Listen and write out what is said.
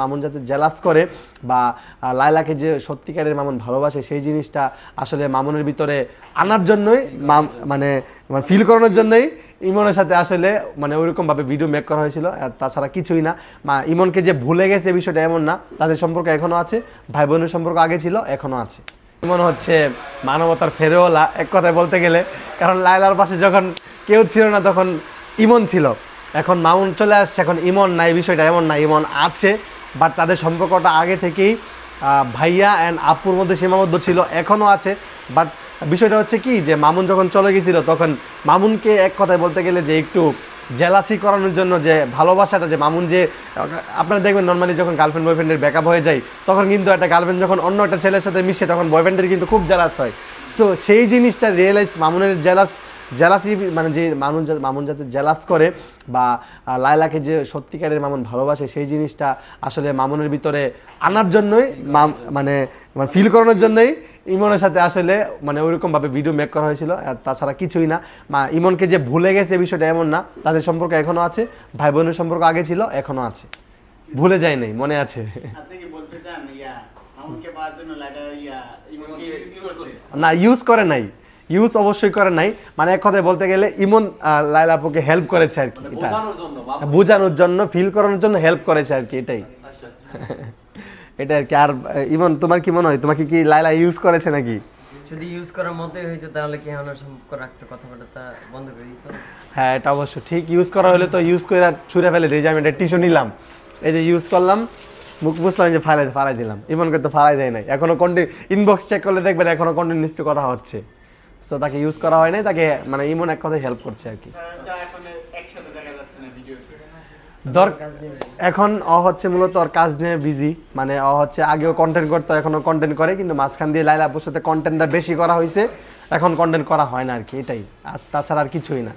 মামুন যাতে জেলাস করে বা লায়লাকে যে সত্যিকারের মামুন ভালোবাসে সেই জিনিসটা আসলে মামুনের ভিতরে আনার জন্যই মানে ফিল করানোর জন্যই ইমনের সাথে আসলে মানে ওইরকম ভাবে ভিডিও মেক করা হয়েছিল। তাছাড়া কিছুই না। ইমনকে যে ভুলে গেছে এই বিষয়টা এমন না, তাদের সম্পর্ক এখনো আছে, ভাই বোনের সম্পর্ক আগে ছিল এখনো আছে। ইমন হচ্ছে মানবতার ফেরেওয়ালা এক কথায় বলতে গেলে, কারণ লায়লার পাশে যখন কেউ ছিল না তখন ইমন ছিল, এখন মামুন চলে আসছে, এখন ইমন নাই, বিষয়টা এমন না, ইমন আছে, বাট তাদের সম্পর্কটা আগে থেকেই ভাইয়া অ্যান্ড আপুর মধ্যে সীমাবদ্ধ ছিল, এখনও আছে। বাট বিষয়টা হচ্ছে কি যে মামুন যখন চলে গেছিলো তখন মামুনকে এক কথায় বলতে গেলে যে একটু জেলাসি করানোর জন্য, যে ভালোবাসাটা, যে মামুন যে আপনারা দেখবেন নর্মালি যখন গার্লফ্রেন্ড বয়ফ্রেন্ডের ব্যাকআপ হয়ে যায় তখন কিন্তু একটা গার্লফ্রেন্ড যখন অন্য একটা ছেলের সাথে মিশে তখন বয়ফ্রেন্ডের কিন্তু খুব জেলাস হয়। সো সেই জিনিসটা রিয়েলাইজ মামুনের জেলাসি মানে যে মামুন যাতে জেলাস করে বা লায়লাকে যে সত্যিকারের মামুন ভালোবাসে সেই জিনিসটা আসলে মামুনের ভিতরে আনার জন্যই মানে ফিল করানোর জন্যই ইমনের সাথে আসলে মানে ওইরকমভাবে ভিডিও মেক করা হয়েছিল। তাছাড়া কিছুই না। ইমনকে যে ভুলে গেছে এই বিষয়টা এমন না, তাদের সম্পর্ক এখনও আছে, ভাই বোনের সম্পর্ক আগে ছিল এখনও আছে, ভুলে যায় নাই, মনে আছে। না, ইউজ করে নাই, ইউজ অবশ্যই করে নাই, মানে এক কথায় বলতে গেলে ইমন লায়লা আপুকে হেল্প করেছে আর কি, এটা বোঝানোর জন্য, ফিল করানোর জন্য হেল্প করেছে আর কি, এটাই। এটা আর কি। আর ইমন, তোমার কি মনে হয়, তোমাকে কি লায়লা ইউজ করেছে নাকি? যদি ইউজ করার মতোই হইতো তাহলে কি আমার সম্পর্ক রাখতে, কথাবার্তা বন্ধ করে দিত? হ্যাঁ, এটা অবশ্য ঠিক। ইউজ করা হলে তো ইউজ করে ছুঁড়ে ফেলে দিই, যে আমি এটা টিস্যু নিলাম, এই যে ইউজ করলাম, মুখ বুঝলাম, যে ফালাই দিলাম। ইমনকে তো ফালাই দেয় নাই, এখনো ইনবক্স চেক করলে দেখবেন এখনো কন্টিনিউসলি কথা হচ্ছে। সো তাকে ইউজ করা হয় নাই, তাকে মানে ইমন এক কথায় হেল্প করছে আর কি। এখন হচ্ছে মূলত ওর কাজ নিয়ে বিজি, মানে হচ্ছে আগেও কন্টেন্ট করতো, এখনো কন্টেন্ট করে, কিন্তু মাঝখান দিয়ে লায়লা আপুর সাথে কন্টেন্টটা বেশি করা হয়েছে, এখন কন্টেন্ট করা হয় না আর কি, এটাই। তাছাড়া আর কিছুই না।